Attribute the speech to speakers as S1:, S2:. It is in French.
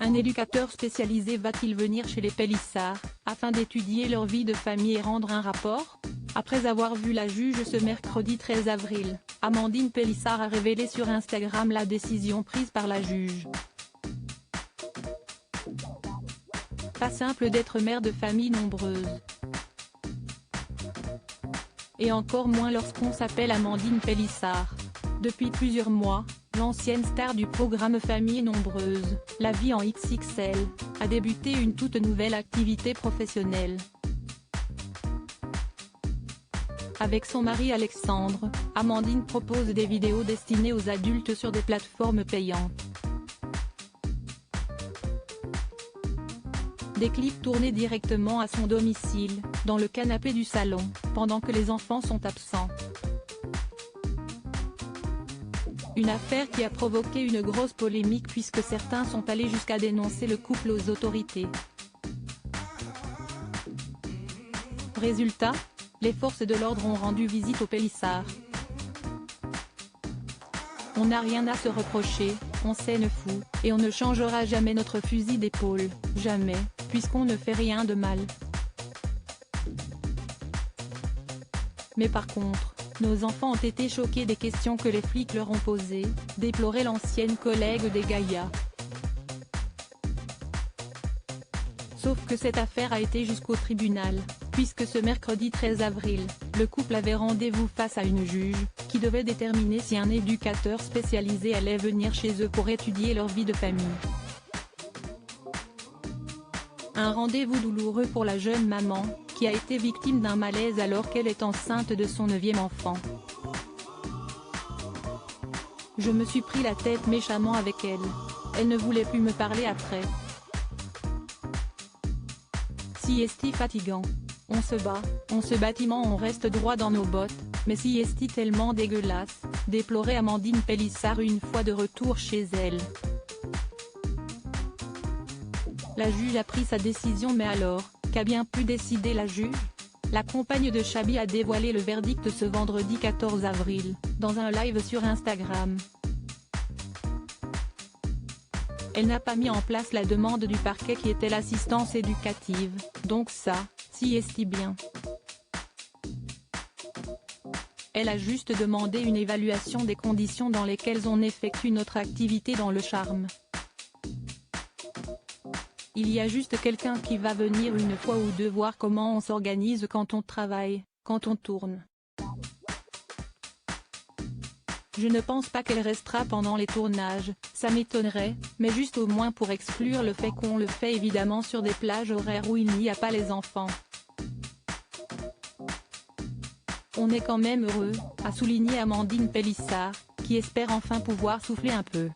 S1: Un éducateur spécialisé va-t-il venir chez les Pélissard, afin d'étudier leur vie de famille et rendre un rapport? Après avoir vu la juge ce mercredi 13 avril, Amandine Pélissard a révélé sur Instagram la décision prise par la juge. Pas simple d'être mère de famille nombreuse. Et encore moins lorsqu'on s'appelle Amandine Pélissard. Depuis plusieurs mois, l'ancienne star du programme Famille nombreuse, La vie en XXL, a débuté une toute nouvelle activité professionnelle. Avec son mari Alexandre, Amandine propose des vidéos destinées aux adultes sur des plateformes payantes. Des clips tournés directement à son domicile, dans le canapé du salon, pendant que les enfants sont absents. Une affaire qui a provoqué une grosse polémique puisque certains sont allés jusqu'à dénoncer le couple aux autorités. Résultat, les forces de l'ordre ont rendu visite aux Pélissard. On n'a rien à se reprocher, on s'aime fou, et on ne changera jamais notre fusil d'épaule, jamais, puisqu'on ne fait rien de mal. Mais par contre, nos enfants ont été choqués des questions que les flics leur ont posées, déplorait l'ancienne collègue des Gaïa. Sauf que cette affaire a été jusqu'au tribunal, puisque ce mercredi 13 avril, le couple avait rendez-vous face à une juge, qui devait déterminer si un éducateur spécialisé allait venir chez eux pour étudier leur vie de famille. Un rendez-vous douloureux pour la jeune maman, qui a été victime d'un malaise alors qu'elle est enceinte de son 9e enfant. Je me suis pris la tête méchamment avec elle. Elle ne voulait plus me parler après. Si est-il fatigant. On se bat, on se bâtiment, on reste droit dans nos bottes, mais si est-il tellement dégueulasse, déplorait Amandine Pélissard une fois de retour chez elle. La juge a pris sa décision, mais alors, qu'a bien pu décider la juge? La compagne de Chabi a dévoilé le verdict ce vendredi 14 avril, dans un live sur Instagram. Elle n'a pas mis en place la demande du parquet qui était l'assistance éducative, donc ça, si est-il bien. Elle a juste demandé une évaluation des conditions dans lesquelles on effectue notre activité dans le charme. Il y a juste quelqu'un qui va venir une fois ou deux voir comment on s'organise quand on travaille, quand on tourne. Je ne pense pas qu'elle restera pendant les tournages, ça m'étonnerait, mais juste au moins pour exclure le fait qu'on le fait évidemment sur des plages horaires où il n'y a pas les enfants. On est quand même heureux, a souligné Amandine Pélissard, qui espère enfin pouvoir souffler un peu.